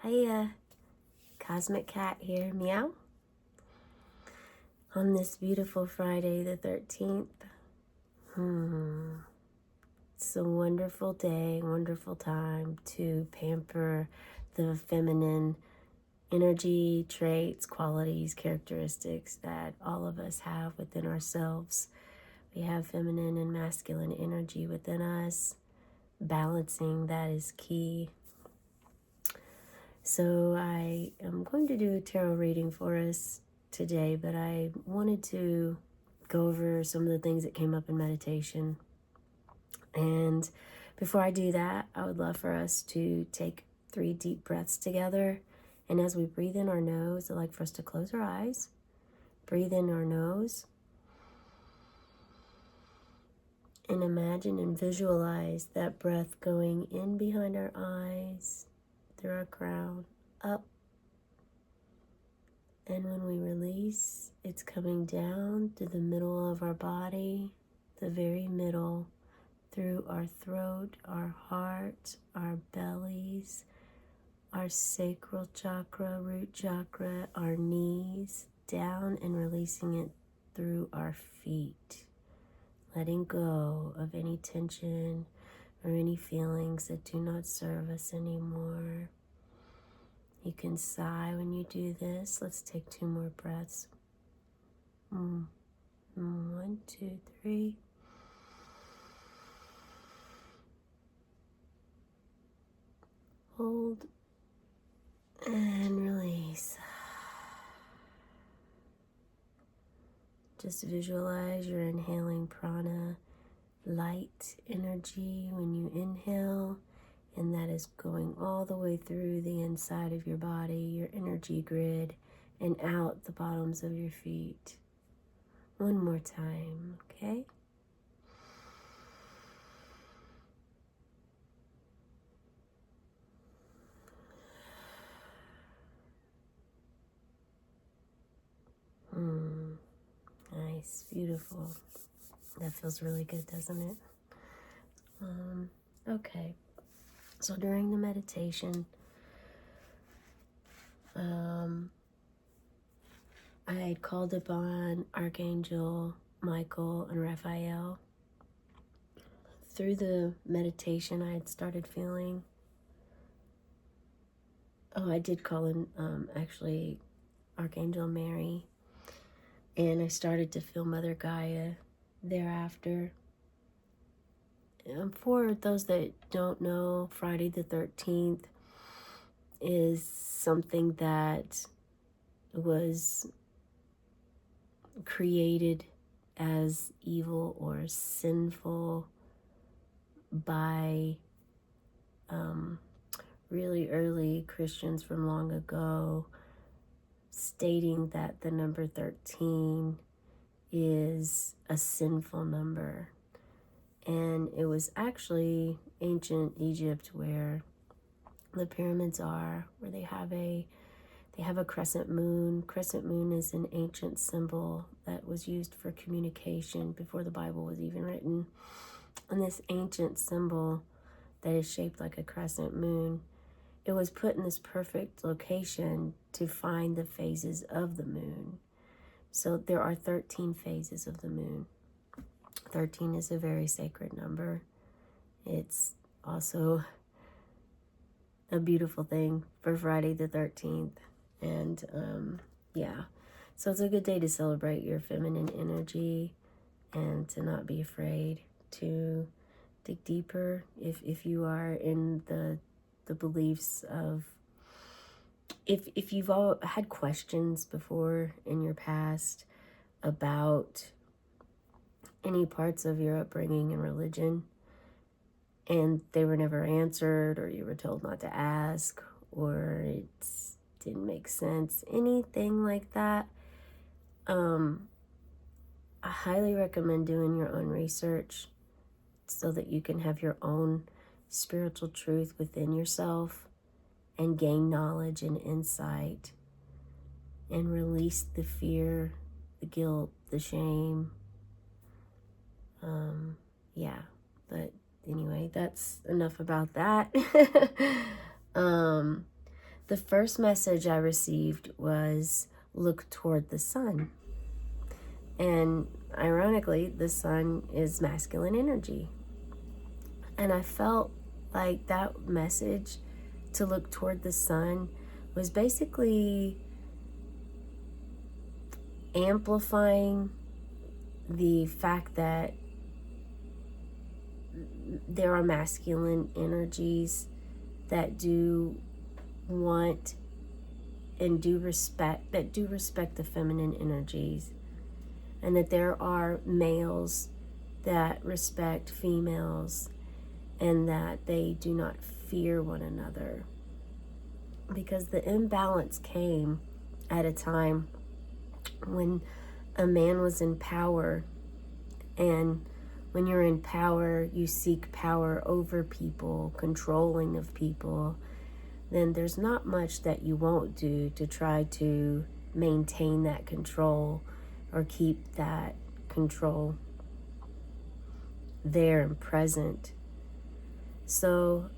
Hiya, Cosmic Cat here, meow. On this beautiful Friday the 13th. It's a wonderful day, wonderful time to pamper the feminine energy, traits, qualities, characteristics that all of us have within ourselves. We have feminine and masculine energy within us. Balancing that is key. So I am going to do a tarot reading for us today, but I wanted to go over some of the things that came up in meditation. And before I do that, I would love for us to take 3 deep breaths together. And as we breathe in our nose, I'd like for us to close our eyes. Breathe in our nose. And imagine and visualize that breath going in behind our eyes, through our crown, up. And when we release, it's coming down to the middle of our body, the very middle, through our throat, our heart, our bellies, our sacral chakra, root chakra, our knees, down and releasing it through our feet. Letting go of any tension or any feelings that do not serve us anymore. You can sigh when you do this. Let's take 2 more breaths. 1, 2, 3. Hold and release. Just visualize you're inhaling prana, light energy when you inhale, and that is going all the way through the inside of your body, your energy grid, and out the bottoms of your feet. 1 more time, okay? Nice, beautiful. That feels really good, doesn't it? Okay. So during the meditation, I had called upon Archangel Michael and Raphael. Through the meditation, I had started feeling, I did call in actually Archangel Mary, and I started to feel Mother Gaia thereafter. For those that don't know, Friday the 13th is something that was created as evil or sinful by really early Christians from long ago, stating that the number 13 is a sinful number. And it was actually ancient Egypt where the pyramids are, where they have a crescent moon. Crescent moon is an ancient symbol that was used for communication before the Bible was even written. And this ancient symbol that is shaped like a crescent moon, it was put in this perfect location to find the phases of the moon. So there are 13 phases of the moon. 13 is a very sacred number. It's also a beautiful thing for Friday the 13th. And so it's a good day to celebrate your feminine energy and to not be afraid to dig deeper if you are in the beliefs of, if you've all had questions before in your past about any parts of your upbringing and religion, and they were never answered, or you were told not to ask, or it didn't make sense, anything like that, I highly recommend doing your own research so that you can have your own spiritual truth within yourself and gain knowledge and insight and release the fear, the guilt, the shame. But anyway, that's enough about that. The first message I received was look toward the sun. And ironically, the sun is masculine energy. And I felt like that message to look toward the sun was basically amplifying the fact that there are masculine energies that do want and do respect the feminine energies, and that there are males that respect females and that they do not fear one another, because the imbalance came at a time when a man was in power, and when you're in power, you seek power over people, controlling of people, then there's not much that you won't do to try to maintain that control or keep that control there and present. So,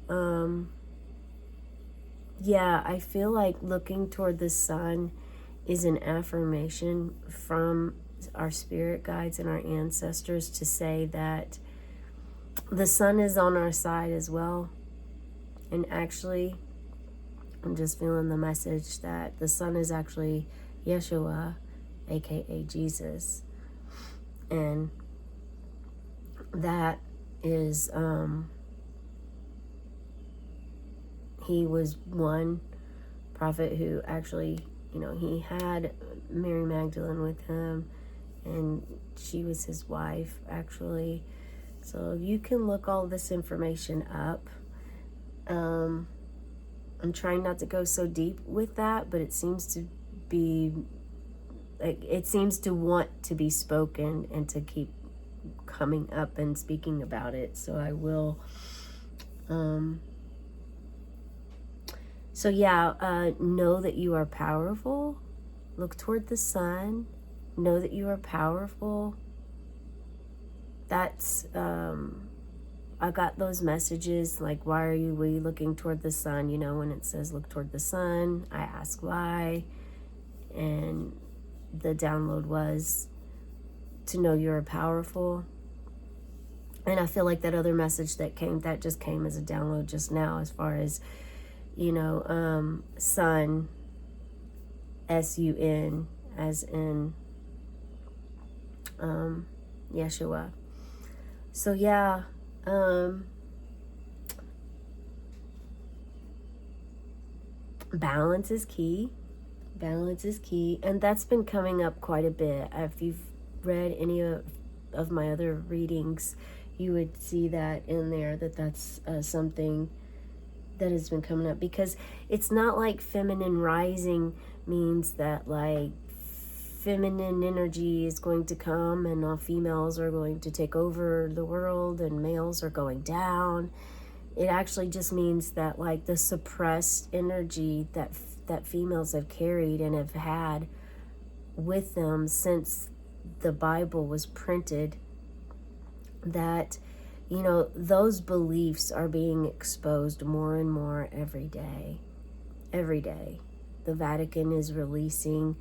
yeah, I feel like looking toward the sun is an affirmation from our spirit guides and our ancestors to say that the sun is on our side as well. And actually, I'm just feeling the message that the sun is actually Yeshua, aka Jesus. And that is, he was one prophet who actually, he had Mary Magdalene with him, and she was his wife, actually. So you can look all this information up. I'm trying not to go so deep with that, but it seems to be, it seems to want to be spoken and to keep coming up and speaking about it. So I will. So yeah, know that you are powerful. Look toward the sun. Know that you are powerful. That's, I got those messages like, why are we looking toward the sun? When it says look toward the sun, I ask why. And the download was to know you're powerful. And I feel like that other message that just came as a download just now, as far as, sun, S-U-N, as in Yeshua. So yeah, balance is key. Balance is key. And that's been coming up quite a bit. If you've read any of my other readings, you would see that in there, that's something that has been coming up, because it's not like feminine rising means that like feminine energy is going to come and all females are going to take over the world and males are going down. It actually just means that like the suppressed energy that females have carried and have had with them since the Bible was printed, that those beliefs are being exposed more and more every day. Every day. The Vatican is releasing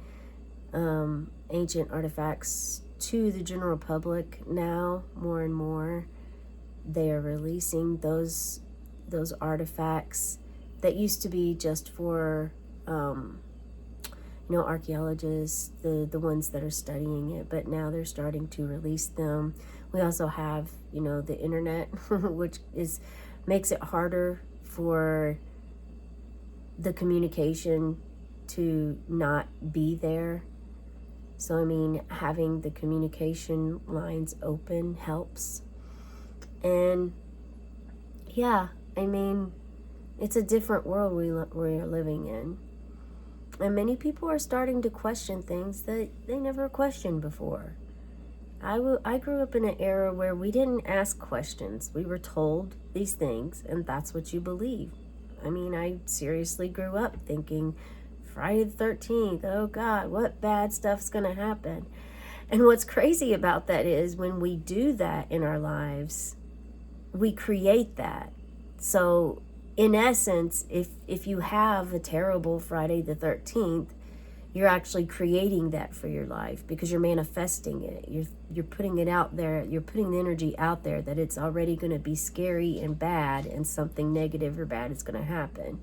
ancient artifacts to the general public now, more and more. They are releasing those artifacts that used to be just for archaeologists, the ones that are studying it, but now they're starting to release them. We also have, the internet, which makes it harder for the communication to not be there. So, having the communication lines open helps. And yeah, it's a different world we're living in. And many people are starting to question things that they never questioned before. I grew up in an era where we didn't ask questions. We were told these things, and that's what you believe. I seriously grew up thinking, Friday the 13th, oh God, what bad stuff's gonna happen? And what's crazy about that is when we do that in our lives, we create that. So in essence, if you have a terrible Friday the 13th, you're actually creating that for your life because you're manifesting it. You're putting it out there. You're putting the energy out there that it's already going to be scary and bad, and something negative or bad is going to happen.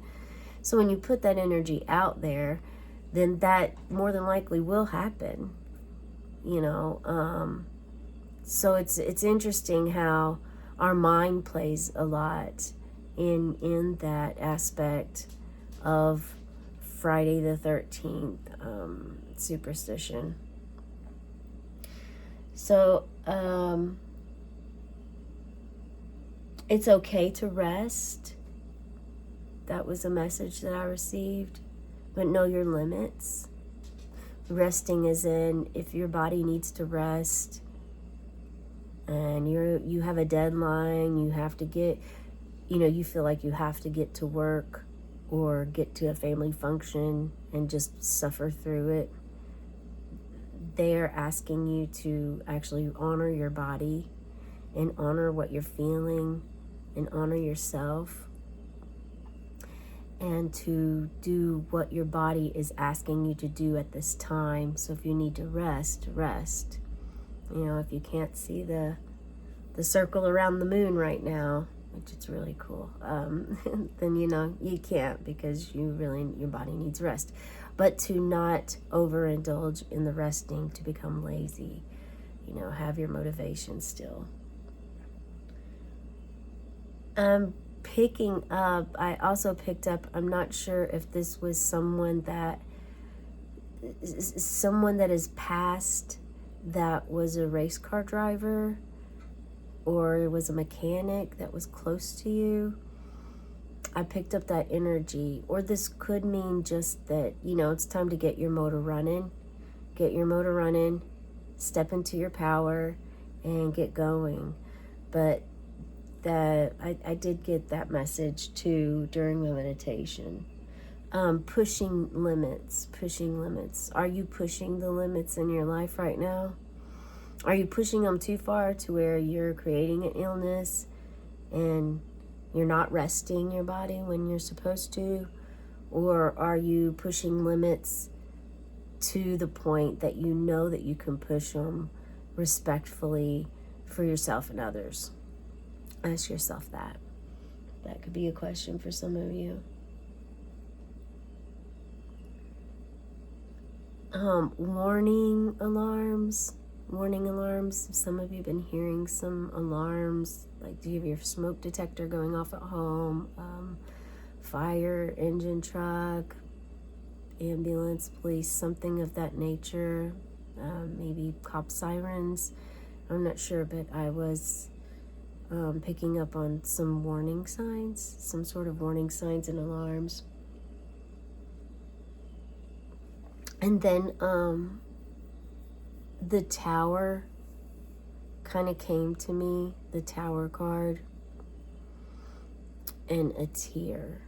So when you put that energy out there, then that more than likely will happen. You know, so it's interesting how our mind plays a lot in that aspect of Friday the 13th superstition. So it's okay to rest. That was a message that I received. But know your limits. Resting is in if your body needs to rest and you have a deadline, you have to get, you feel like you have to get to work or get to a family function and just suffer through it. They're asking you to actually honor your body and honor what you're feeling and honor yourself, and to do what your body is asking you to do at this time. So if you need to rest, rest. If you can't see the circle around the moon right now, which is really cool, then you can't, because your body needs rest. But to not overindulge in the resting to become lazy, have your motivation still. Picking up, I also picked up, I'm not sure if this was someone that is past, that was a race car driver, or it was a mechanic that was close to you. I picked up that energy. Or this could mean just that, it's time to get your motor running. Get your motor running, step into your power, and get going. But I did get that message too during the meditation. Pushing limits. Are you pushing the limits in your life right now? Are you pushing them too far to where you're creating an illness and you're not resting your body when you're supposed to? Or are you pushing limits to the point that you know that you can push them respectfully for yourself and others? Ask yourself that. That could be a question for some of you. Warning alarms. Some of you have been hearing some alarms. Like, do you have your smoke detector going off at home? Fire engine truck, ambulance, police, something of that nature. Maybe cop sirens. I'm not sure, but I was picking up on some warning signs, some sort of warning signs and alarms. And then the tower kind of came to me, the tower card, and a tear.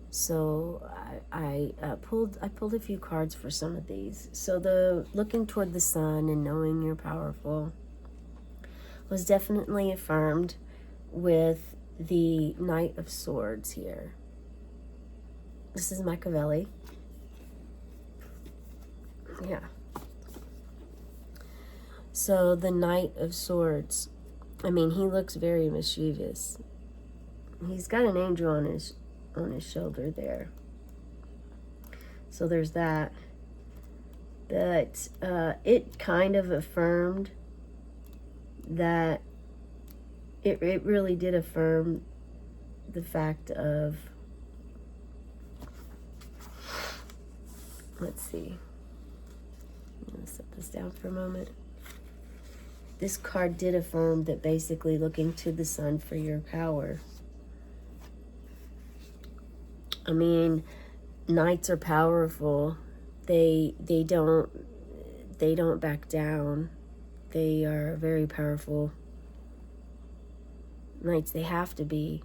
So I pulled a few cards for some of these. So the looking toward the sun and knowing you're powerful was definitely affirmed with the Knight of Swords here. This is Machiavelli. Yeah. So the Knight of Swords, he looks very mischievous. He's got an angel on his shoulder there. So there's that. But it kind of affirmed that it really did affirm the fact of, let's see. I'm going to set this down for a moment. This card did affirm that basically looking to the sun for your power. Knights are powerful. They don't back down. They are very powerful knights. They have to be.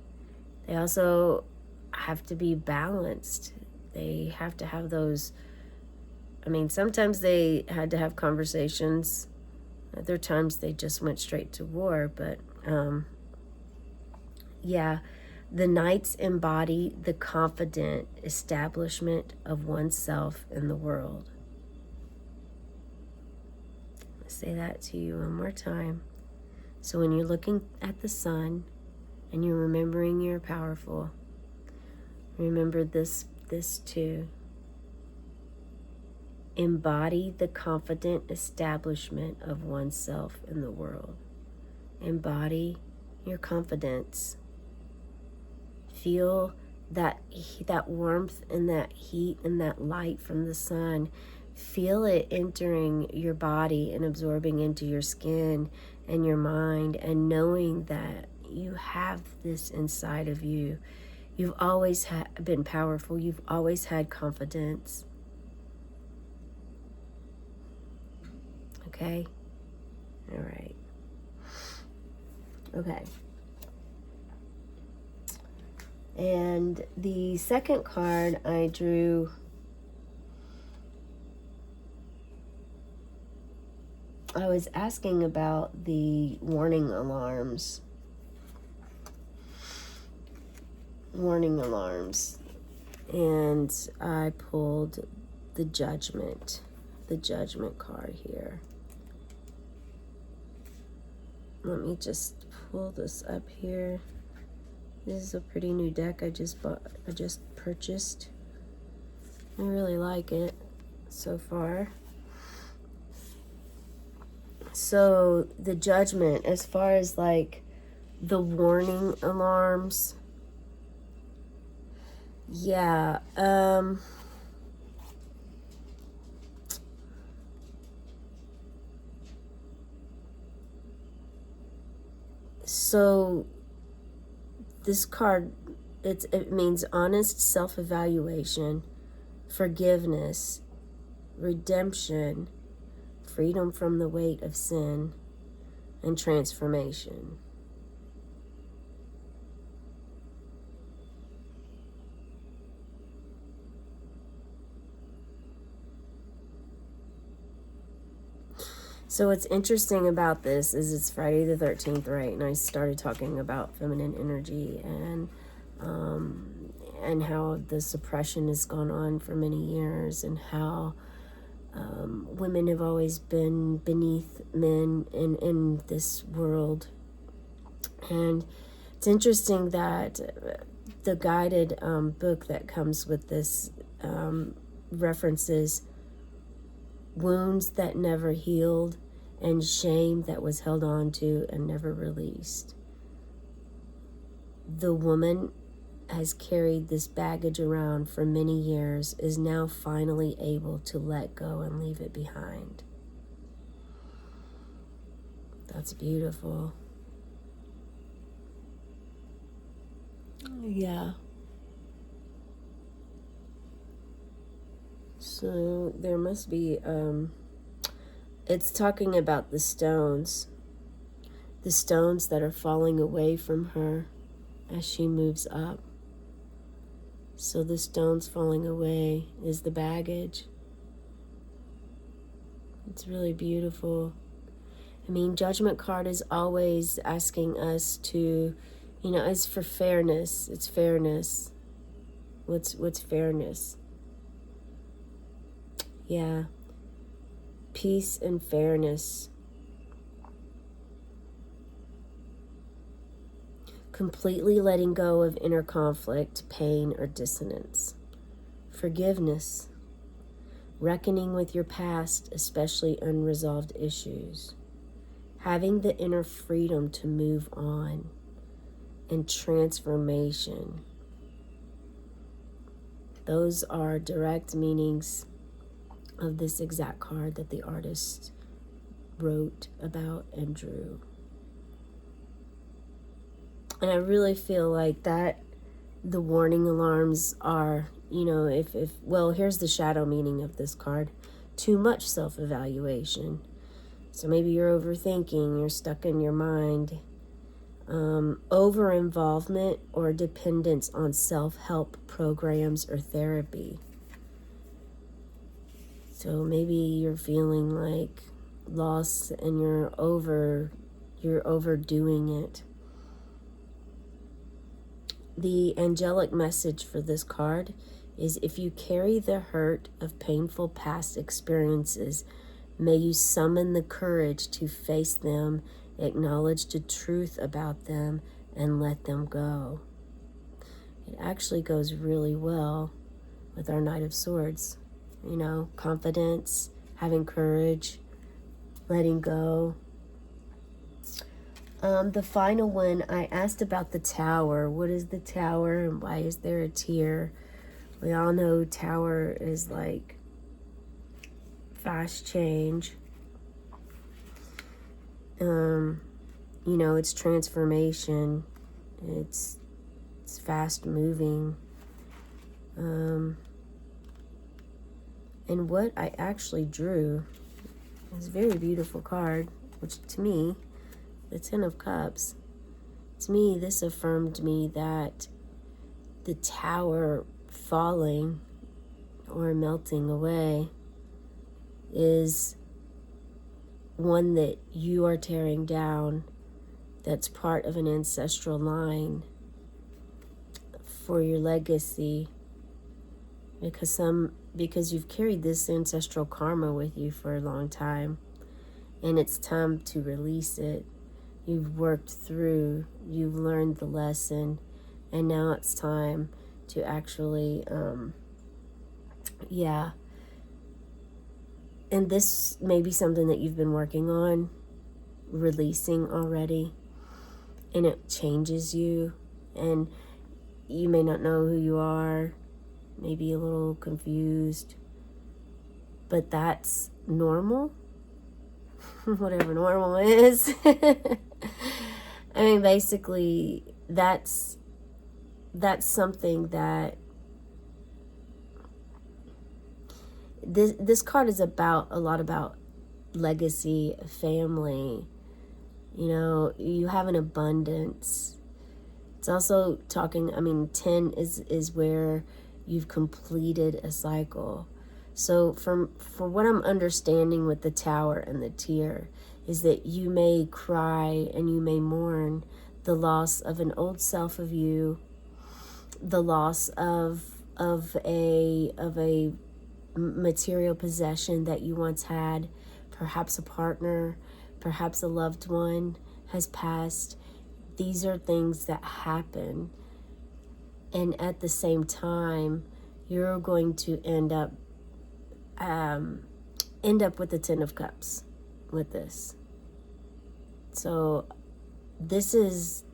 They also have to be balanced. They have to have those. Sometimes they had to have conversations. Other times they just went straight to war. But yeah, The Knights embody the confident establishment of oneself in the world. I'll say that to you one more time. So when you're looking at the sun and you're remembering you're powerful, remember this too. Embody the confident establishment of oneself in the world. Embody your confidence. Feel that warmth and that heat and that light from the sun. Feel it entering your body and absorbing into your skin and your mind, and knowing that you have this inside of you. You've always been powerful. You've always had confidence. Okay? All right. Okay. And the second card I drew, I was asking about the warning alarms. Warning alarms. And I pulled the judgment card here. Let me just pull this up here. This is a pretty new deck I just purchased. I really like it so far. So the judgment, as far as like the warning alarms, yeah, so this card, it means honest self-evaluation, forgiveness, redemption, freedom from the weight of sin, and transformation. So what's interesting about this is it's Friday the 13th, right? And I started talking about feminine energy and how the suppression has gone on for many years, and how women have always been beneath men in this world. And it's interesting that the guided book that comes with this references wounds that never healed and shame that was held on to and never released. The woman has carried this baggage around for many years, is now finally able to let go and leave it behind. That's beautiful. Yeah. So there must be, it's talking about the stones that are falling away from her as she moves up. So the stones falling away is the baggage. It's really beautiful. I mean, Judgment card is always asking us to, it's for fairness. It's fairness. What's fairness? Yeah. Peace and fairness. Completely letting go of inner conflict, pain, or dissonance. Forgiveness. Reckoning with your past, especially unresolved issues. Having the inner freedom to move on. And transformation. Those are direct meanings of this exact card that the artist wrote about and drew. And I really feel like that the warning alarms are, here's the shadow meaning of this card. Too much self-evaluation. So maybe you're overthinking, you're stuck in your mind. Over-involvement or dependence on self-help programs or therapy. So maybe you're feeling like lost and you're overdoing it. the angelic message for this card is, if you carry the hurt of painful past experiences, may you summon the courage to face them, acknowledge the truth about them, and let them go. It actually goes really well with our Knight of Swords. You know, confidence, having courage, letting go. The final one, I asked about the Tower. What is the Tower and why is there a tear? We all know Tower is like fast change. You know, it's transformation. It's fast moving. And what I actually drew is a very beautiful card, which to me, the Ten of Cups, to me, this affirmed me that the tower falling or melting away is one that you are tearing down, that's part of an ancestral line for your legacy, because you've carried this ancestral karma with you for a long time, and it's time to release it. You've worked through, you've learned the lesson, and now it's time to actually, and this may be something that you've been working on, releasing already, and it changes you, and you may not know who you are, maybe a little confused, but that's normal. Whatever normal is. I mean, basically, that's something that this card is about, a lot about legacy, family. You know, you have an abundance. It's also talking, I mean, 10 is where you've completed a cycle. So for what I'm understanding with the Tower and the tear is that you may cry and you may mourn the loss of an old self of you, the loss of a material possession that you once had, perhaps a partner, perhaps a loved one has passed. These are things that happen, and at the same time, you're going to end up with the Ten of Cups with this. So this is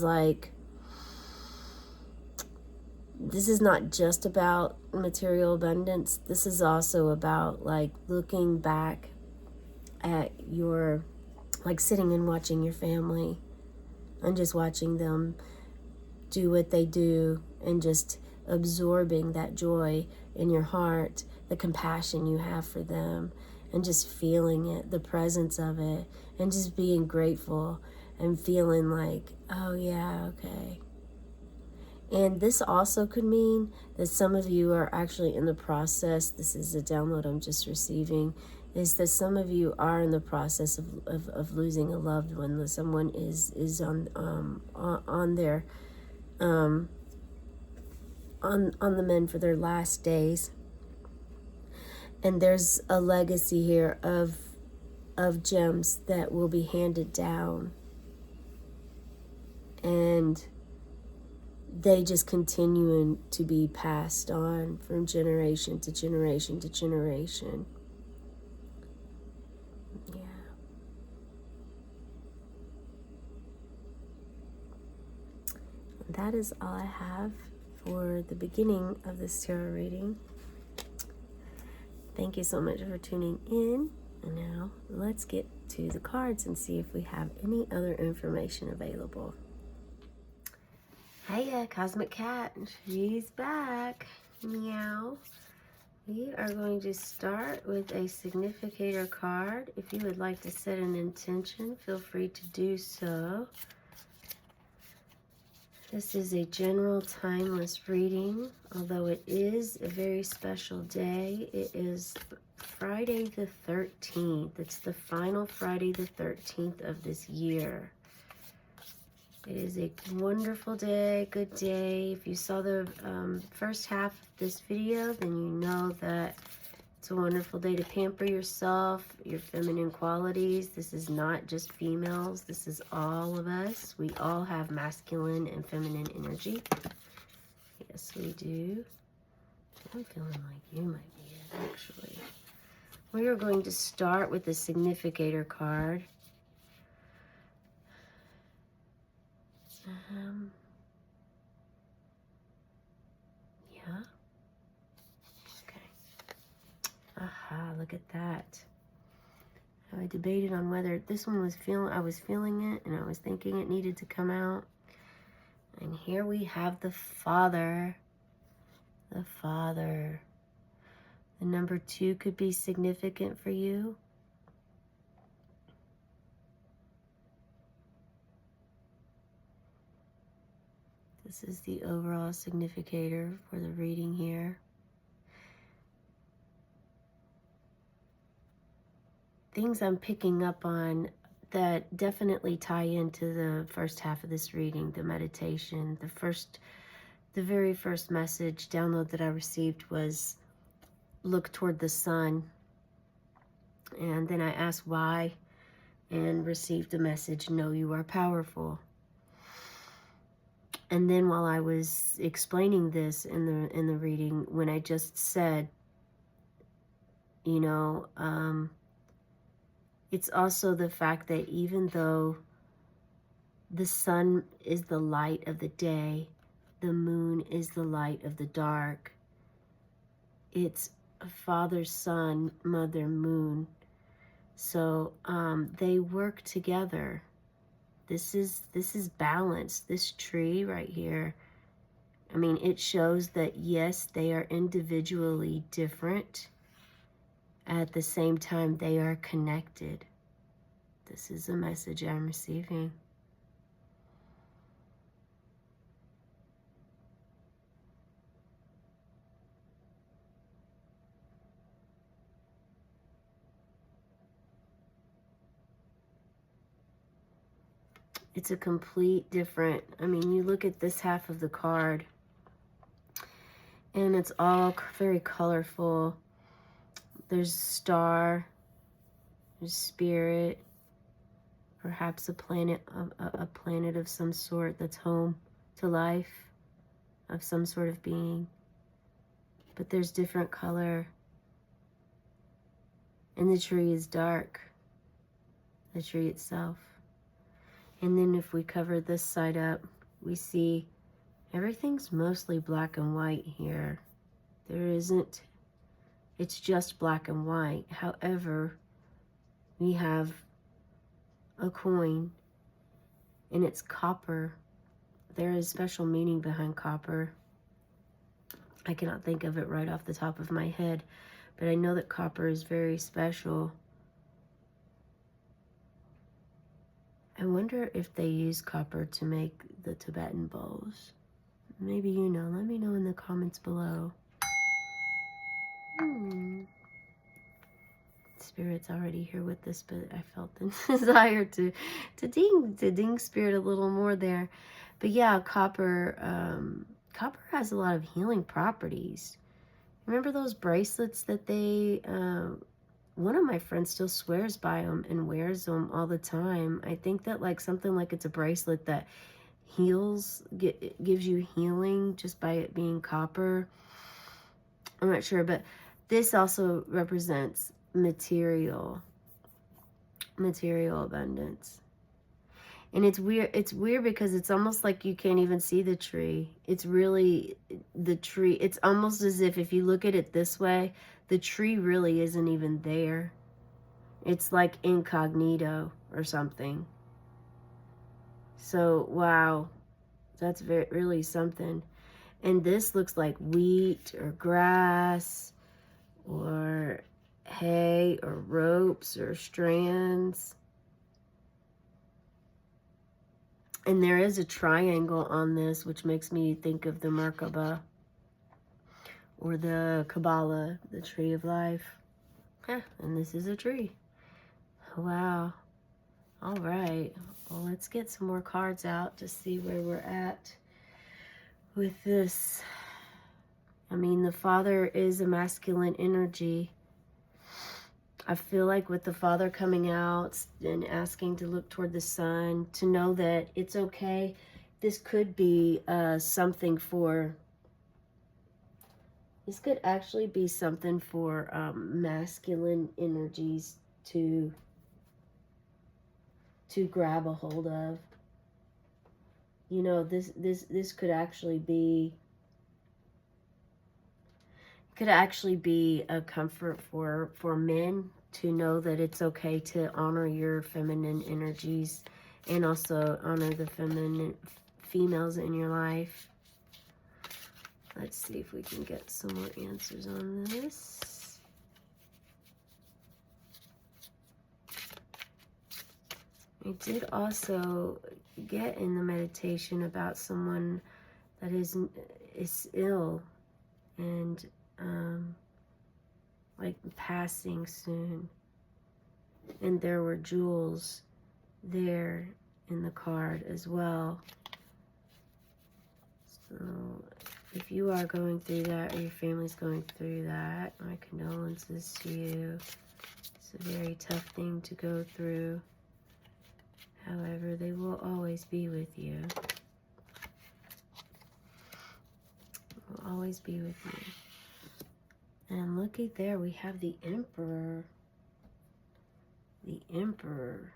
like, this is not just about material abundance. This is also about like looking back at your, like sitting and watching your family and just watching them do what they do and just absorbing that joy in your heart, the compassion you have for them, and just feeling it, the presence of it, and just being grateful and feeling like, oh yeah, okay. And this also could mean that some of you are actually in the process, this is a download I'm just receiving, is that some of you are in the process of losing a loved one, that someone is on their on the mend for their last days. And there's a legacy here of gems that will be handed down, and they just continuing to be passed on from generation to generation to generation. Yeah. That is all I have for the beginning of this tarot reading. Thank you so much for tuning in. And now let's get to the cards and see if we have any other information available. Hiya, Cosmic Cat. She's back. Meow. We are going to start with a significator card. If you would like to set an intention, feel free to do so. This is a general timeless reading, although it is a very special day. It is Friday the 13th. It's the final Friday the 13th of this year. It is a wonderful day, good day. If you saw the first half of this video, then you know that it's a wonderful day to pamper yourself, your feminine qualities. This is not just females. This is all of us. We all have masculine and feminine energy. Yes, we do. I'm feeling like you might be it, actually. We are going to start with the significator card. Yeah. Okay. Aha, look at that. I debated on whether this one was I was feeling it, and I was thinking it needed to come out. And here we have the Father. The Father. The number 2 could be significant for you. This is the overall significator for the reading here. Things I'm picking up on that definitely tie into the first half of this reading, the meditation. The very first message download that I received was look toward the sun. And then I asked why and received a message, know you are powerful. And then while I was explaining this in the reading, when I just said, you know, it's also the fact that even though the sun is the light of the day, the moon is the light of the dark. It's Father, Sun, Mother, Moon. So they work together. This is balance. This tree right here, I mean, it shows that yes, they are individually different. At the same time, they are connected. This is a message I'm receiving. It's a complete different, I mean, you look at this half of the card, and it's all very colorful. There's a star, there's spirit, perhaps a planet of some sort that's home to life, of some sort of being. But there's different color. And the tree is dark, the tree itself. And then if we cover this side up, we see everything's mostly black and white here. There isn't, it's just black and white. However, we have a coin, and it's copper. There is special meaning behind copper. I cannot think of it right off the top of my head, but I know that copper is very special. I wonder if they use copper to make the Tibetan bowls. Maybe you know. Let me know in the comments below. Spirit's already here with us, but I felt the desire to ding Spirit a little more there. But yeah, copper has a lot of healing properties. Remember those bracelets that they one of my friends still swears by them and wears them all the time. I think that like something like it's a bracelet that heals, gives you healing just by it being copper. I'm not sure, but this also represents material abundance. And it's weird because it's almost like you can't even see the tree. It's really the tree. It's almost as if you look at it this way, the tree really isn't even there. It's like incognito or something. So, wow, that's really something. And this looks like wheat or grass or hay or ropes or strands. And there is a triangle on this, which makes me think of the Merkaba or the Kabbalah, the tree of life. And this is a tree. Wow. All right. Well, let's get some more cards out to see where we're at with this. I mean, the Father is a masculine energy. I feel like with the Father coming out and asking to look toward the Son, to know that it's okay. This could be something for, this could actually be something for masculine energies to grab a hold of. You know, this could actually be a comfort for men to know that it's okay to honor your feminine energies and also honor the feminine females in your life. Let's see if we can get some more answers on this. I did also get in the meditation about someone that is ill and like passing soon, and there were jewels there in the card as well. So if you are going through that, or your family's going through that, my condolences to you. It's a very tough thing to go through. However, they will always be with you. Will always be with you. And looky there, we have the Emperor. The Emperor.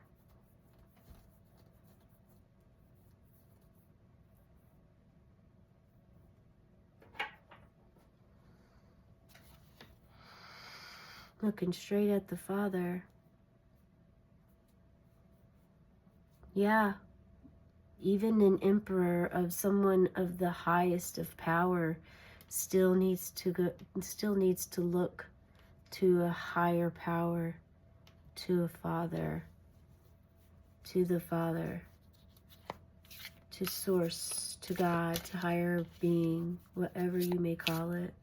Looking straight at the Father. Yeah. Even an emperor of someone of the highest of power still needs to look to a higher power, to a Father, to the Father, to Source, to God, to higher being, whatever you may call it.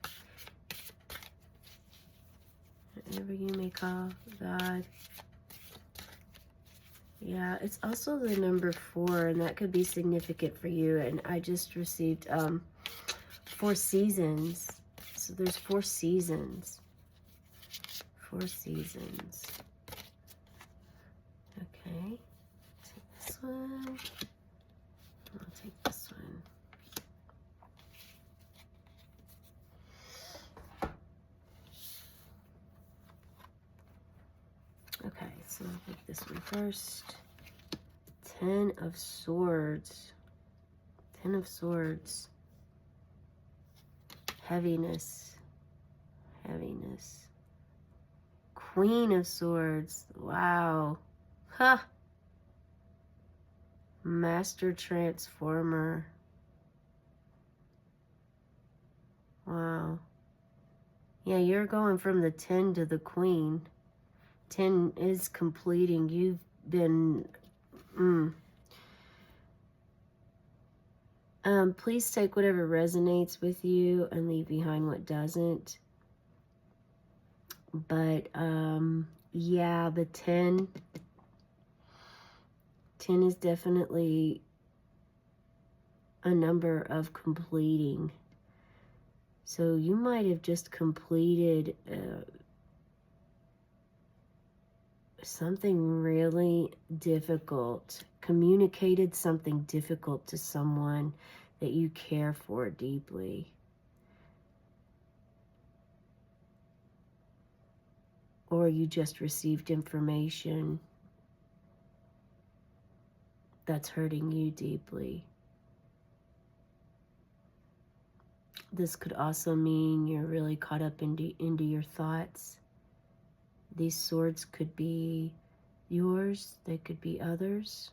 Whatever you may call God. Yeah, it's also the number 4, and that could be significant for you. And I just received 4 seasons. So there's 4 seasons. 4 seasons. Okay. Take this one. I'll take this one. Okay, so I'll take this one first. 10 of Swords. 10 of Swords. Heaviness. Heaviness. Queen of Swords. Wow. Ha! Master Transformer. Wow. Yeah, you're going from the 10 to the Queen. 10 is completing. You've been... please take whatever resonates with you and leave behind what doesn't. But, yeah, the 10 is definitely a number of completing. So you might have just completed something really difficult, communicated something difficult to someone that you care for deeply. Or you just received information that's hurting you deeply. This could also mean you're really caught up into your thoughts. These swords could be yours, they could be others.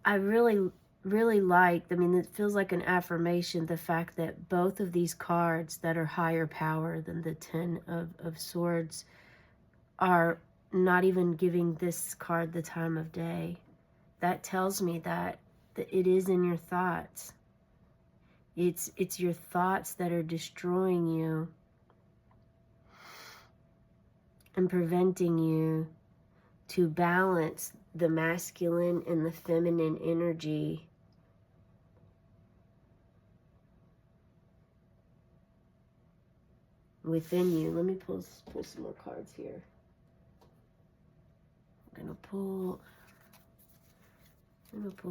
I really like, I mean, it feels like an affirmation, the fact that both of these cards that are higher power than the 10 of Swords are not even giving this card the time of day. That tells me that it is in your thoughts. It's your thoughts that are destroying you. and preventing you to balance the masculine and the feminine energy within you. Let me pull some more cards here. I'm gonna pull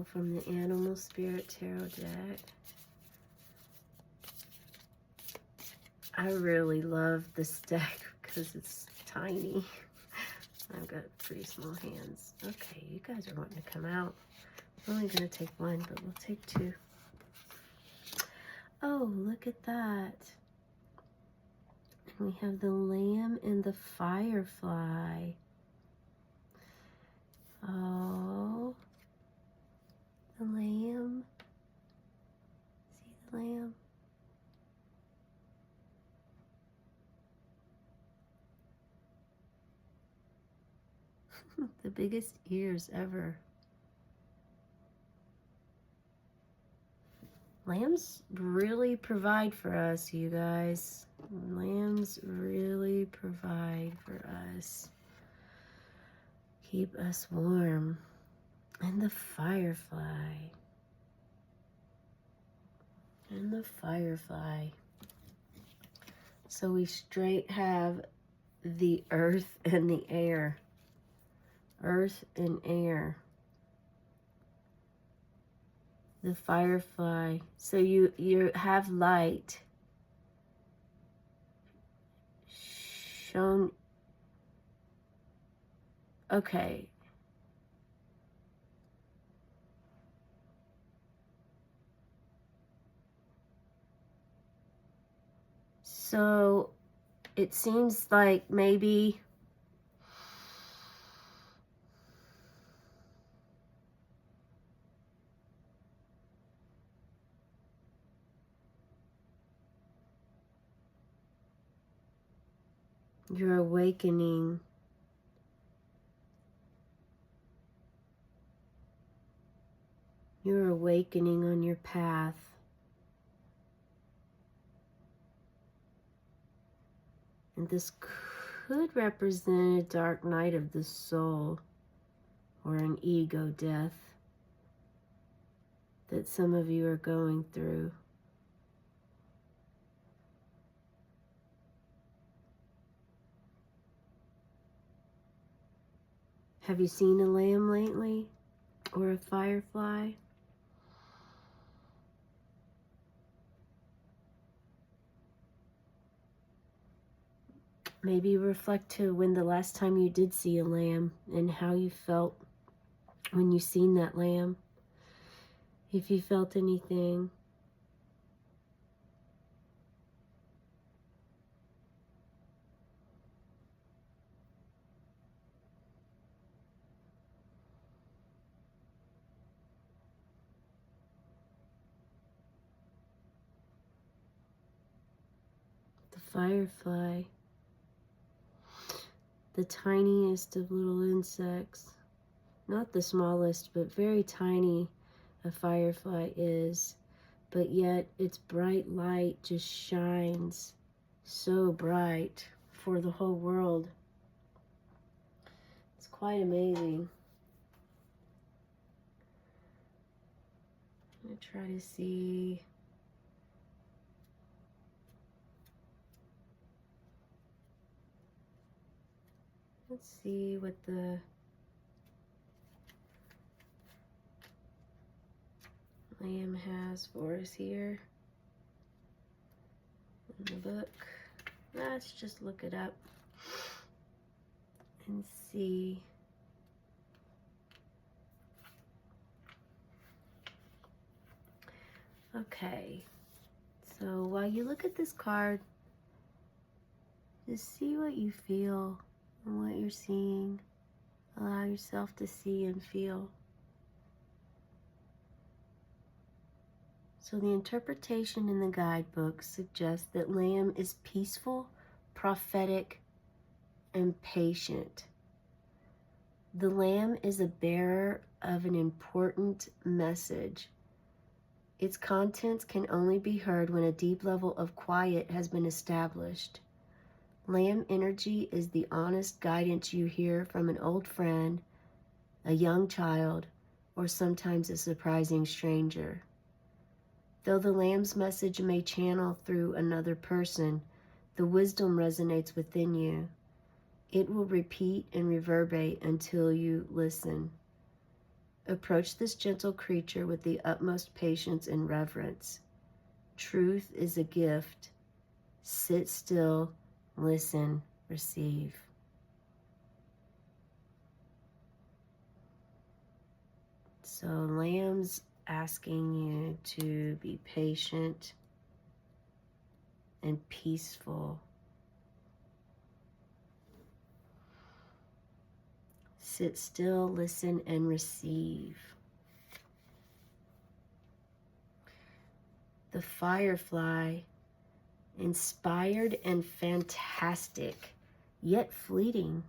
from the Animal Spirit Tarot deck. I really love this deck because it's tiny. I've got pretty small hands. Okay, you guys are wanting to come out. I'm only going to take one, but we'll take two. Oh, look at that. And we have the Lamb and the Firefly. Oh, the Lamb. See the Lamb? The biggest ears ever. Lambs really provide for us, you guys. Lambs really provide for us. Keep us warm. And the Firefly. And the Firefly. So we straight have the earth and the air. Earth and air. The Firefly. So you have light shown. Okay. So it seems like maybe you're awakening. You're awakening on your path. And this could represent a dark night of the soul or an ego death that some of you are going through. Have you seen a lamb lately? Or a firefly? Maybe reflect to when the last time you did see a lamb and how you felt when you seen that lamb. If you felt anything. The firefly. The tiniest of little insects. Not the smallest, but very tiny a firefly is. But yet its bright light just shines so bright for the whole world. It's quite amazing. I'm going to try to see. Let's see what the lamb has for us here in the book. Let's just look it up and see. Okay, so while you look at this card, just see what you feel and what you're seeing. Allow yourself to see and feel. So the interpretation in the guidebook suggests that lamb is peaceful, prophetic, and patient. The lamb is a bearer of an important message. Its contents can only be heard when a deep level of quiet has been established. Lamb energy is the honest guidance you hear from an old friend, a young child, or sometimes a surprising stranger. Though the lamb's message may channel through another person, the wisdom resonates within you. It will repeat and reverberate until you listen. Approach this gentle creature with the utmost patience and reverence. Truth is a gift. Sit still, listen, receive. So Lamb's asking you to be patient and peaceful. Sit still, listen, and receive. The firefly, inspired and fantastic, yet fleeting.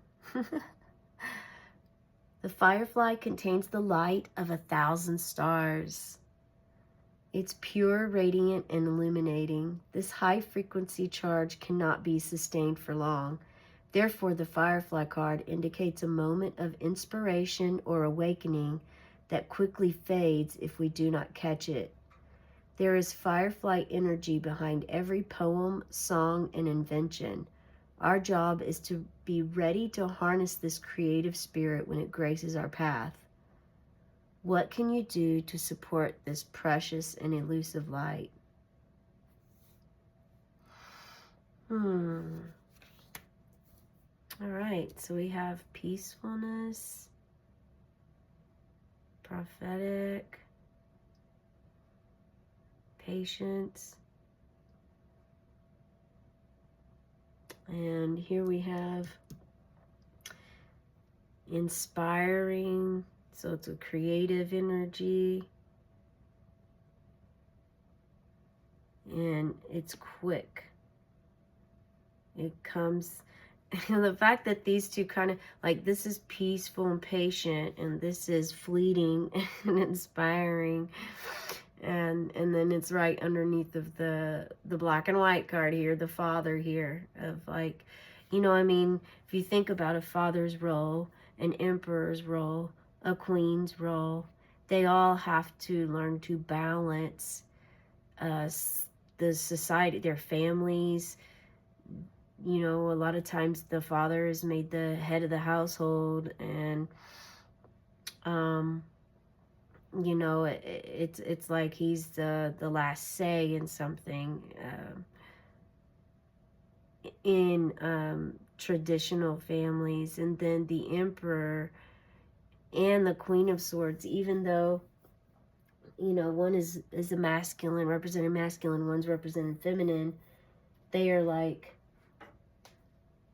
The firefly contains the light of 1,000 stars. It's pure, radiant, and illuminating. This high-frequency charge cannot be sustained for long. Therefore, the firefly card indicates a moment of inspiration or awakening that quickly fades if we do not catch it. There is firefly energy behind every poem, song, and invention. Our job is to be ready to harness this creative spirit when it graces our path. What can you do to support this precious and elusive light? All right, so we have peacefulness, prophetic, patience, and here we have inspiring, so it's a creative energy, and it's quick. It comes, the fact that these two kind of, like, this is peaceful and patient, and this is fleeting and inspiring, and then it's right underneath of the black and white card here, the father here, of like, you know, I mean, if you think about a father's role, an emperor's role, a queen's role, they all have to learn to balance the society, their families. You know, a lot of times the father is made the head of the household, and you know, it's like he's the last say in something. In traditional families, and then the emperor and the Queen of Swords, even though, you know, one is a masculine, representing masculine, one's representing feminine, they are like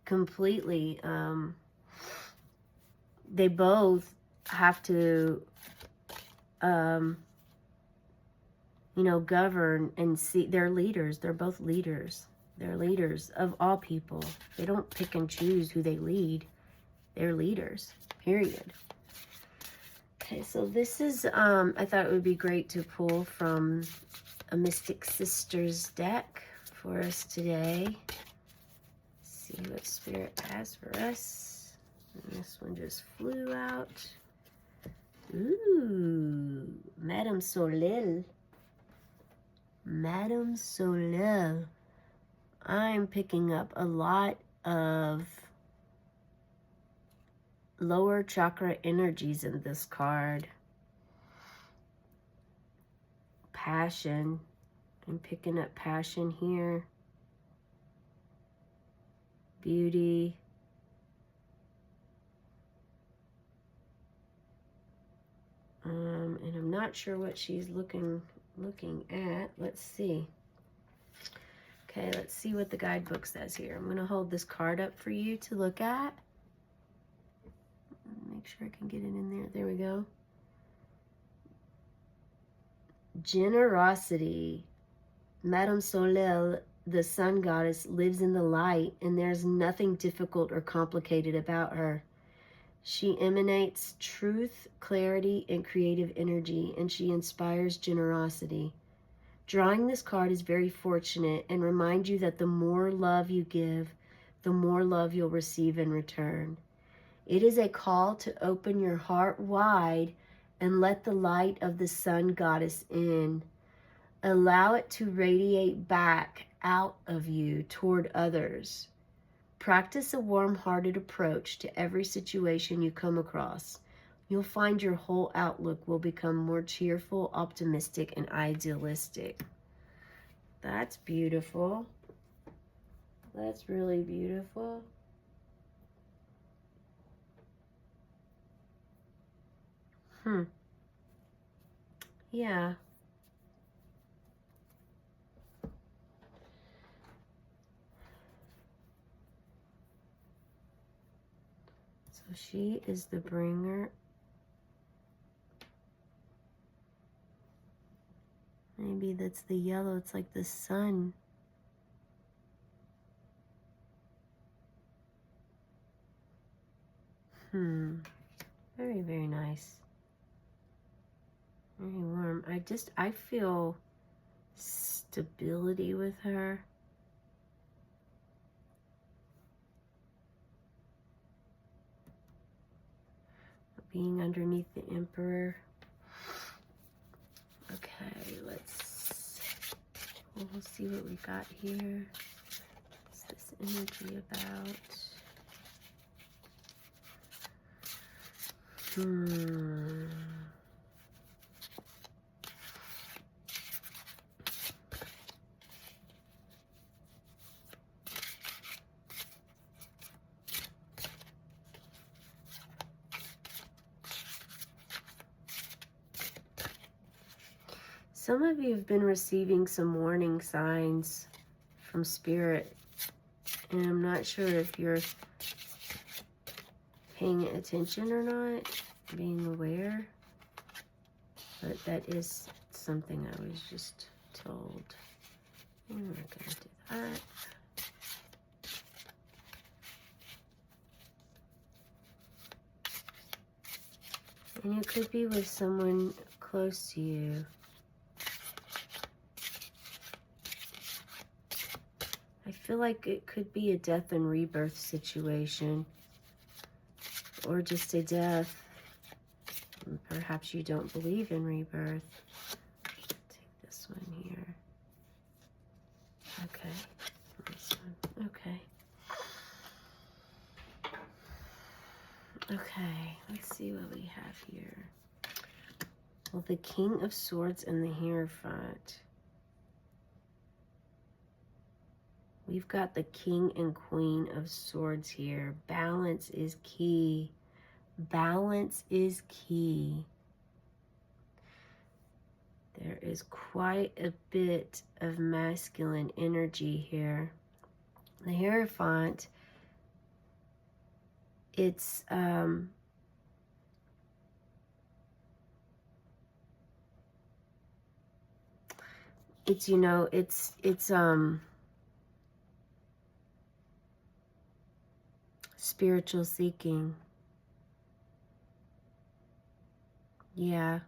completely, they both have to, you know, govern and see. They're leaders. They're both leaders. They're leaders of all people. They don't pick and choose who they lead. They're leaders, period. Okay, so this is, I thought it would be great to pull from a Mystic Sisters deck for us today. See what Spirit has for us. And this one just flew out. Ooh, Madame Soleil. Madame Soleil. I'm picking up a lot of lower chakra energies in this card. Passion. I'm picking up passion here. Beauty. And I'm not sure what she's looking at. Let's see. Okay, let's see what the guidebook says here. I'm going to hold this card up for you to look at. Make sure I can get it in there. There we go. Generosity. Madame Soleil, the sun goddess, lives in the light, and there's nothing difficult or complicated about her. She emanates truth, clarity, and creative energy, and she inspires generosity. Drawing this card is very fortunate and reminds you that the more love you give, the more love you'll receive in return. It is a call to open your heart wide and let the light of the sun goddess in. Allow it to radiate back out of you toward others. Practice a warm-hearted approach to every situation you come across. You'll find your whole outlook will become more cheerful, optimistic, and idealistic. That's beautiful. That's really beautiful. Yeah. So she is the bringer. Maybe that's the yellow. It's like the sun. Very, very nice. Very warm. I feel stability with her. Being underneath the Emperor. Okay, we'll see what we got here. What's this energy about? Some of you have been receiving some warning signs from Spirit, and I'm not sure if you're paying attention or not, being aware, but that is something I was just told. We're not going to do that. And you could be with someone close to you. I feel like it could be a death and rebirth situation, or just a death. Perhaps you don't believe in rebirth. Take this one here. Okay. This one. Okay. Okay, let's see what we have here. Well, the King of Swords and the Hierophant. We've got the King and Queen of Swords here. Balance is key. Balance is key. There is quite a bit of masculine energy here. The Hierophant, it's you know, it's spiritual seeking. Yeah,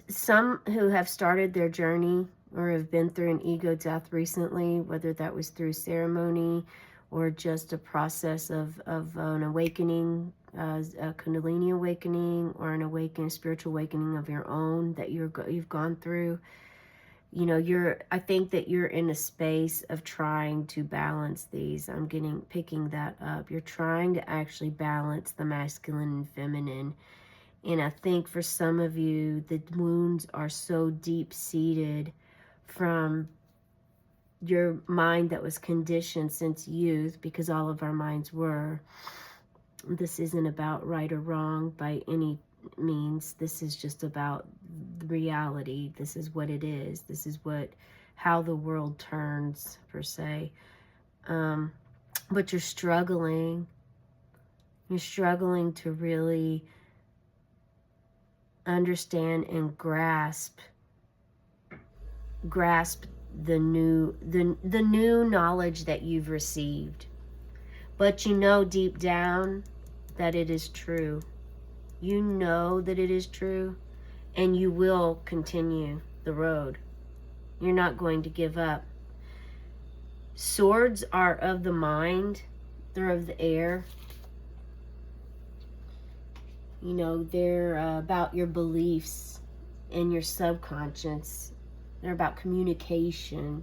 some who have started their journey or have been through an ego death recently, whether that was through ceremony or just a process of an awakening, a Kundalini awakening, or an spiritual awakening of your own that you've gone through. You know, I think that you're in a space of trying to balance these. I'm picking that up. You're trying to actually balance the masculine and feminine. And I think for some of you, the wounds are so deep-seated from your mind that was conditioned since youth, because all of our minds were. This isn't about right or wrong by any means. This is just about reality. This is what it is. This is how the world turns, per se. But you're struggling. You're struggling to really understand and grasp the new knowledge that you've received. But you know deep down that it is true. You know that it is true, and you will continue the road. You're not going to give up. Swords are of the mind. They're of the air. You know, they're about your beliefs and your subconscious. They're about communication.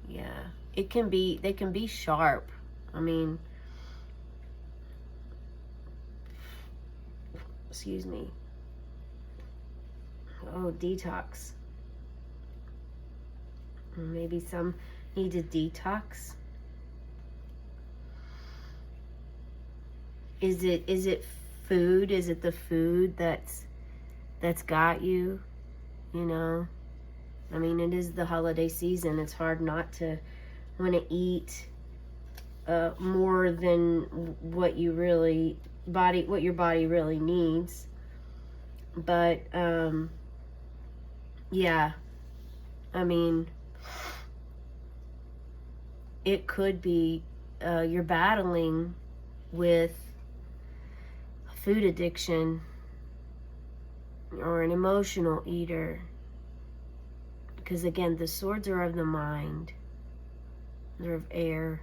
Yeah. They can be sharp. I mean, excuse me. Oh, detox. Maybe some need to detox. Is it food? Is it the food that's got you? You know? I mean, it is the holiday season. It's hard not to want to eat more than what your body really needs. But yeah, I mean, it could be you're battling with food addiction or an emotional eater, because again, the swords are of the mind. They're of air.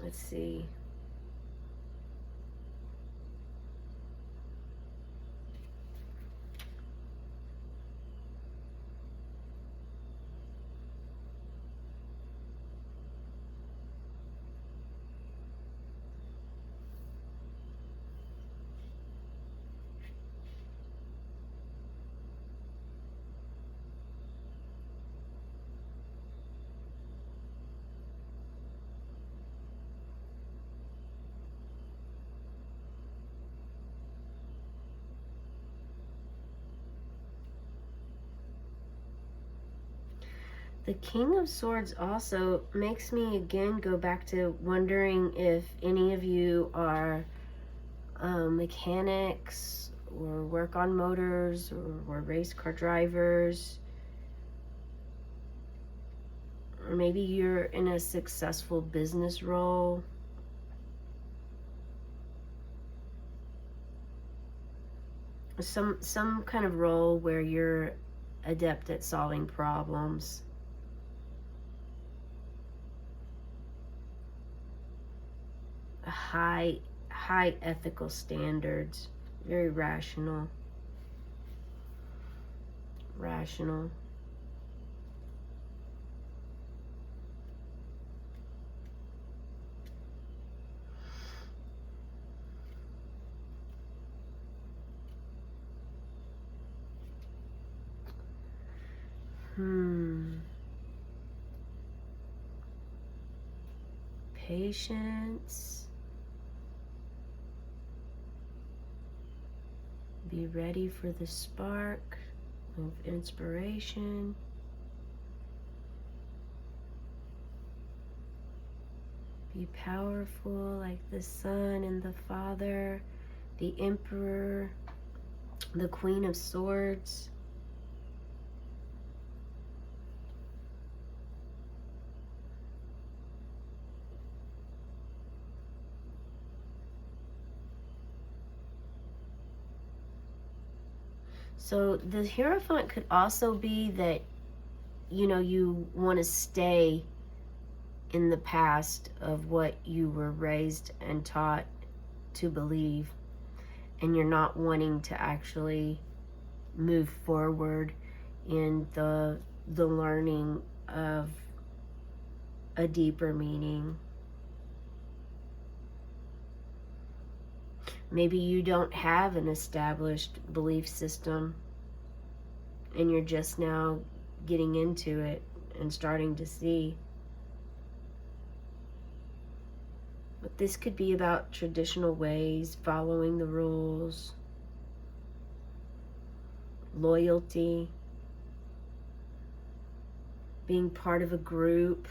Let's see. The King of Swords also makes me again go back to wondering if any of you are mechanics or work on motors or race car drivers. Or maybe you're in a successful business role. Some kind of role where you're adept at solving problems. High ethical standards. Very rational. Patience. Be ready for the spark of inspiration. Be powerful like the Son and the Father, the Emperor, the Queen of Swords. So the Hierophant could also be that, you know, you want to stay in the past of what you were raised and taught to believe, and you're not wanting to actually move forward in the learning of a deeper meaning. Maybe you don't have an established belief system and you're just now getting into it and starting to see. But this could be about traditional ways, following the rules, loyalty, being part of a group.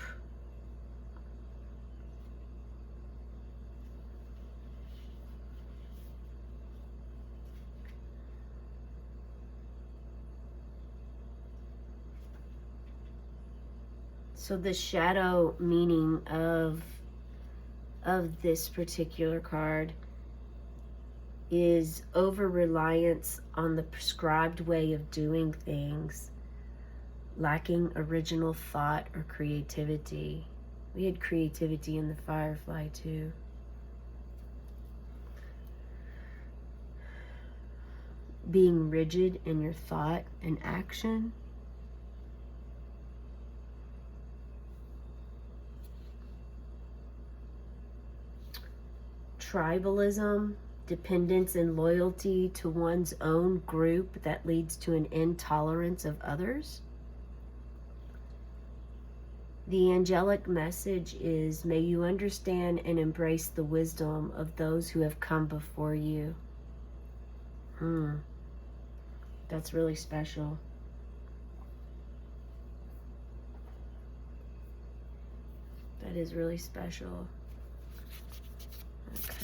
So the shadow meaning of of this particular card is over-reliance on the prescribed way of doing things, lacking original thought or creativity. We had creativity in the Firefly too. Being rigid in your thought and action. Tribalism, dependence and loyalty to one's own group that leads to an intolerance of others. The angelic message is, may you understand and embrace the wisdom of those who have come before you. That's really special. That is really special.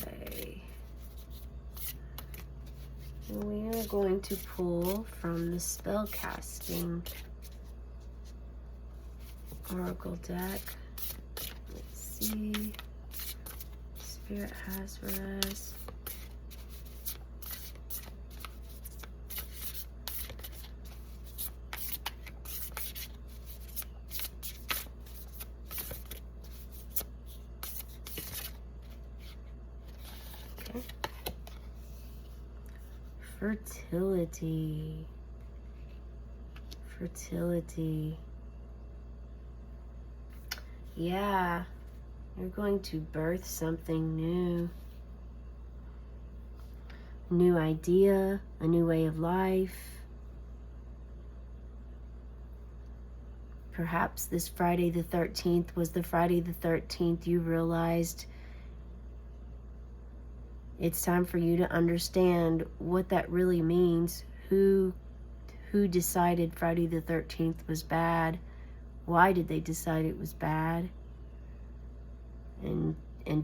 Okay. We are going to pull from the spell casting oracle deck. Let's see. Spirit has for us. Okay. Fertility. Fertility. Yeah, you're going to birth something new. New idea, a new way of life. Perhaps this Friday the 13th was the Friday the 13th you realized it's time for you to understand what that really means. Who decided Friday the 13th was bad? Why did they decide it was bad? And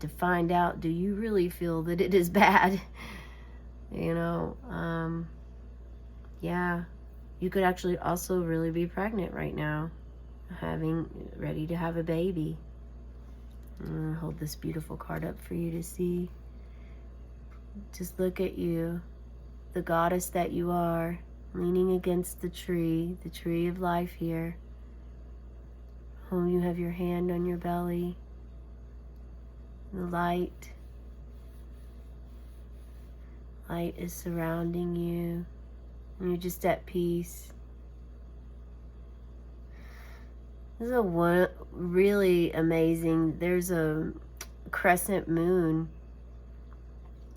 to find out, do you really feel that it is bad? You know, yeah, you could actually also really be pregnant right now, ready to have a baby. I'm gonna hold this beautiful card up for you to see. Just look at you, the goddess that you are, leaning against the tree of life here. Oh, you have your hand on your belly. The light is surrounding you, and you're just at peace. This is a really amazing. There's a crescent moon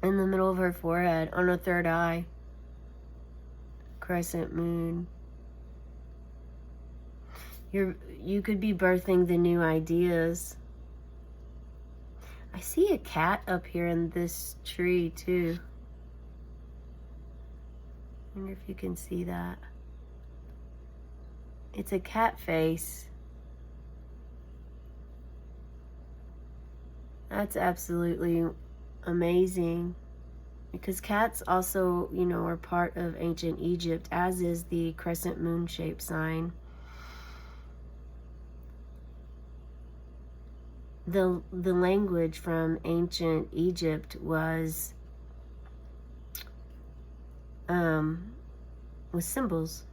in the middle of her forehead, on her third eye. Crescent moon. You could be birthing the new ideas. I see a cat up here in this tree too. I wonder if you can see that. It's a cat face. That's absolutely amazing. Because cats also, you know, are part of ancient Egypt, as is the crescent moon shaped sign. The language from ancient Egypt was symbols.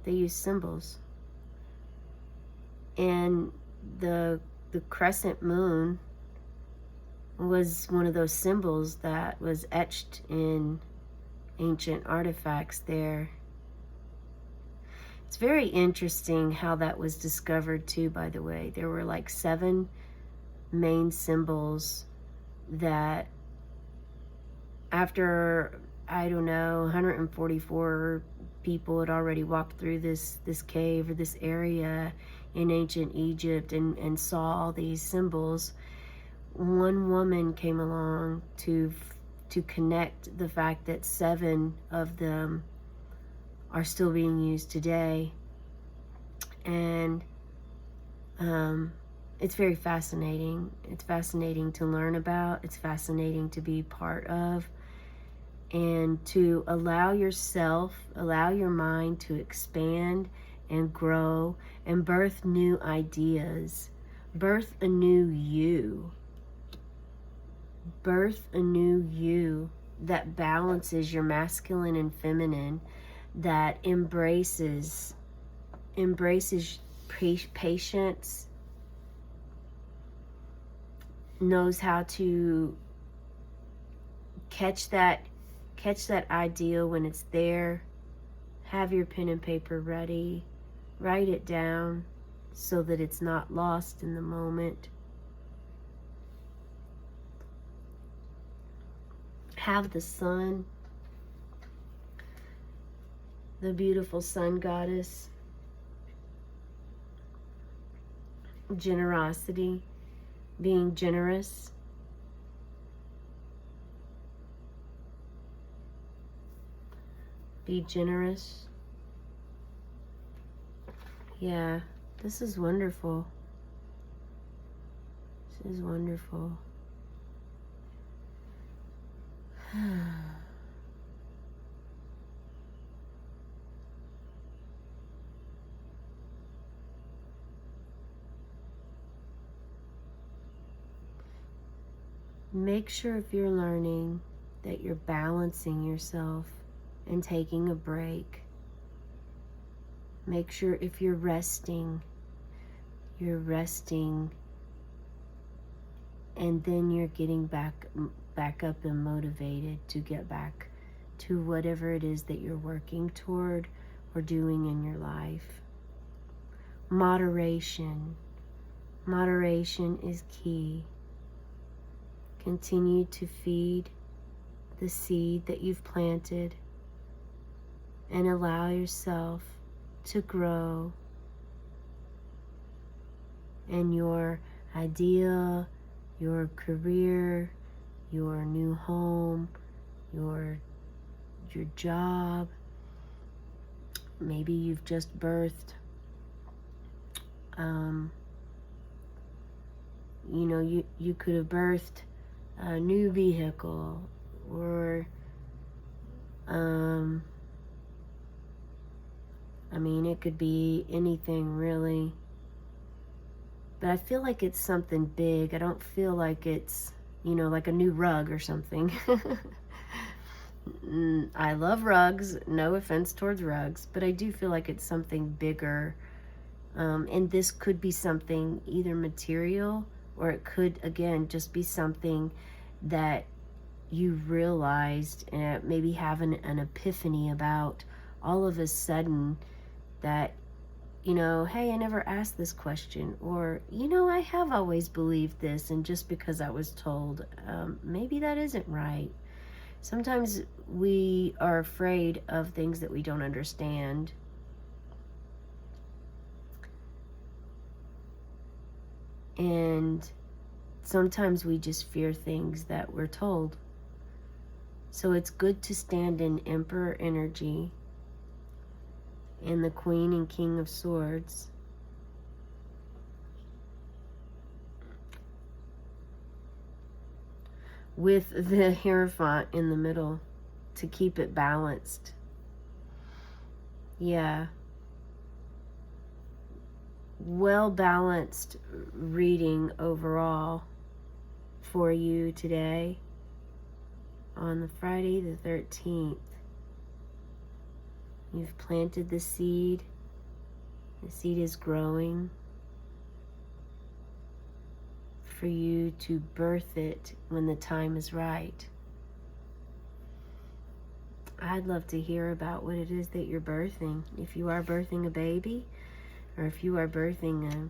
They used symbols. And the crescent moon was one of those symbols that was etched in ancient artifacts there. It's very interesting how that was discovered too, by the way. There were like 7 main symbols that after, I don't know, 144 people had already walked through this cave or this area in ancient Egypt and saw all these symbols. One woman came along to connect the fact that 7 of them are still being used today. And it's very fascinating. It's fascinating to learn about. It's fascinating to be part of. And to allow your mind to expand and grow and birth new ideas. Birth a new you. Birth a new you that balances your masculine and feminine, that embraces patience, knows how to catch that idea when it's there. Have your pen and paper ready. Write it down so that it's not lost in the moment. Have the sun, the beautiful sun goddess, generosity, being generous. Be generous. Yeah, this is wonderful. This is wonderful. Make sure if you're learning that you're balancing yourself and taking a break. Make sure if you're resting and then you're getting back up and motivated to get back to whatever it is that you're working toward or doing in your life. Moderation is key. Continue to feed the seed that you've planted and allow yourself to grow, and your idea, your career, your new home, your job. Maybe you've just birthed. You could have birthed a new vehicle, or it could be anything really. But I feel like it's something big. I don't feel like it's, like a new rug or something. I love rugs, no offense towards rugs, but I do feel like it's something bigger. And this could be something either material, or it could, again, just be something that you realized and maybe have an epiphany about all of a sudden, that, hey, I never asked this question, or, I have always believed this, and just because I was told, maybe that isn't right. Sometimes we are afraid of things that we don't understand. And sometimes we just fear things that we're told. So it's good to stand in Emperor energy and the Queen and King of Swords. With the Hierophant in the middle to keep it balanced. Yeah. Well-balanced reading overall for you today on the Friday the 13th. You've planted the seed. The seed is growing for you to birth it when the time is right. I'd love to hear about what it is that you're birthing. If you are birthing a baby, or if you are birthing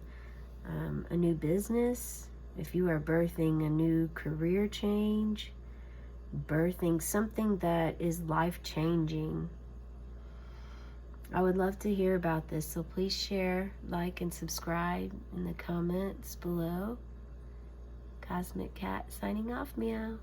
a new business, if you are birthing a new career change, birthing something that is life-changing. I would love to hear about this, so please share, like, and subscribe in the comments below. Cosmic Cat signing off, meow.